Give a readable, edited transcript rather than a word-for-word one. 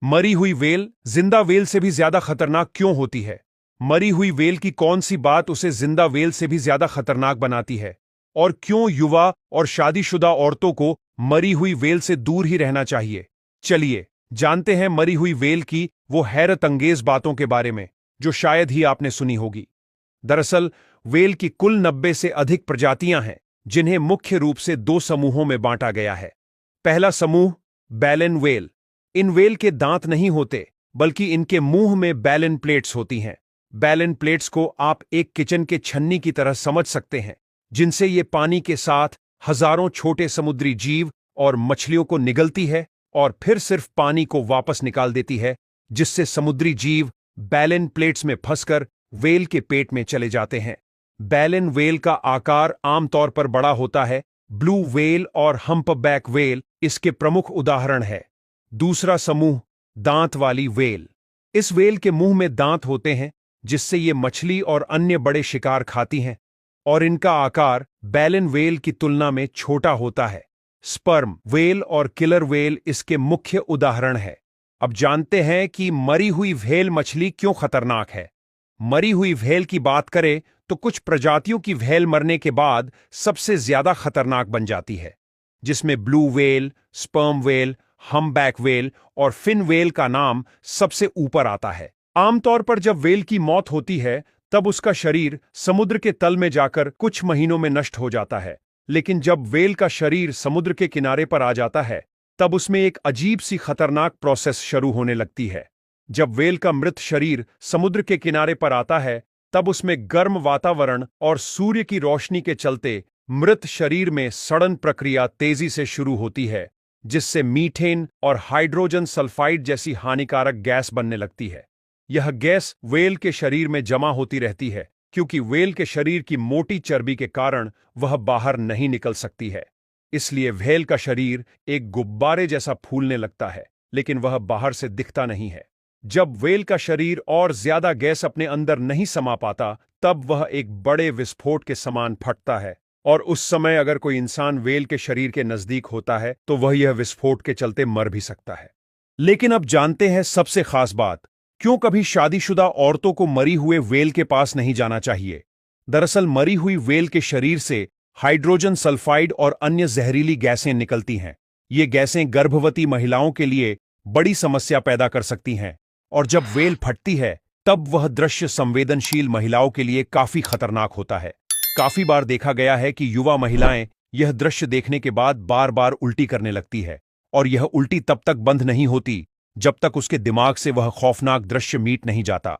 मरी हुई वेल जिंदा वेल से भी ज्यादा खतरनाक क्यों होती है? मरी हुई वेल की कौन सी बात उसे जिंदा वेल से भी ज्यादा खतरनाक बनाती है? और क्यों युवा और शादीशुदा औरतों को मरी हुई वेल से दूर ही रहना चाहिए? चलिए जानते हैं मरी हुई वेल की वो हैरत अंगेज बातों के बारे में जो शायद ही आपने सुनी होगी। दरअसल वेल की कुल 90 से अधिक प्रजातियां हैं, जिन्हें मुख्य रूप से दो समूहों में बांटा गया है। पहला समूह बैलेन वेल। इन वेल के दांत नहीं होते, बल्कि इनके मुंह में बैलेन प्लेट्स होती हैं। बैलेन प्लेट्स को आप एक किचन के छन्नी की तरह समझ सकते हैं, जिनसे ये पानी के साथ हजारों छोटे समुद्री जीव और मछलियों को निगलती है और फिर सिर्फ पानी को वापस निकाल देती है, जिससे समुद्री जीव बैलेन प्लेट्स में फंसकर वेल के पेट में चले जाते हैं। बैलेन वेल का आकार आमतौर पर बड़ा होता है। ब्लू वेल और हम्पबैक वेल इसके प्रमुख उदाहरण है। दूसरा समूह दांत वाली वेल। इस वेल के मुंह में दांत होते हैं, जिससे ये मछली और अन्य बड़े शिकार खाती हैं, और इनका आकार बैलेन वेल की तुलना में छोटा होता है। स्पर्म वेल और किलर वेल इसके मुख्य उदाहरण है। अब जानते हैं कि मरी हुई व्हेल मछली क्यों खतरनाक है। मरी हुई व्हेल की बात करें तो कुछ प्रजातियों की व्हेल मरने के बाद सबसे ज्यादा खतरनाक बन जाती है, जिसमें blue whale, sperm whale, humpback well और फिन वेल का नाम सबसे ऊपर आता है। आमतौर पर जब वेल की मौत होती है, तब उसका शरीर समुद्र के तल में जाकर कुछ महीनों में नष्ट हो जाता है। लेकिन जब वेल का शरीर समुद्र के किनारे पर आ जाता है, तब उसमें एक अजीब सी खतरनाक प्रोसेस शुरू होने लगती है। जब वेल का मृत शरीर समुद्र के किनारे पर आता है, तब उसमें गर्म वातावरण और सूर्य की रोशनी के चलते मृत शरीर में सड़न प्रक्रिया तेजी से शुरू होती है, जिससे मीथेन और हाइड्रोजन सल्फाइड जैसी हानिकारक गैस बनने लगती है। यह गैस वेल के शरीर में जमा होती रहती है, क्योंकि वेल के शरीर की मोटी चर्बी के कारण वह बाहर नहीं निकल सकती है। इसलिए वेल का शरीर एक गुब्बारे जैसा फूलने लगता है, लेकिन वह बाहर से दिखता नहीं है। जब वेल का शरीर और ज्यादा गैस अपने अंदर नहीं समा पाता, तब वह एक बड़े विस्फोट के समान फटता है, और उस समय अगर कोई इंसान वेल के शरीर के नजदीक होता है तो वह यह विस्फोट के चलते मर भी सकता है। लेकिन अब जानते हैं सबसे खास बात, क्यों कभी शादीशुदा औरतों को मरी हुए वेल के पास नहीं जाना चाहिए। दरअसल मरी हुई वेल के शरीर से हाइड्रोजन सल्फाइड और अन्य जहरीली गैसें निकलती हैं। ये गैसें गर्भवती महिलाओं के लिए बड़ी समस्या पैदा कर सकती हैं, और जब वेल फटती है तब वह दृश्य संवेदनशील महिलाओं के लिए काफी खतरनाक होता है। काफी बार देखा गया है कि युवा महिलाएं यह दृश्य देखने के बाद बार बार उल्टी करने लगती है, और यह उल्टी तब तक बंद नहीं होती जब तक उसके दिमाग से वह खौफनाक दृश्य मिट नहीं जाता।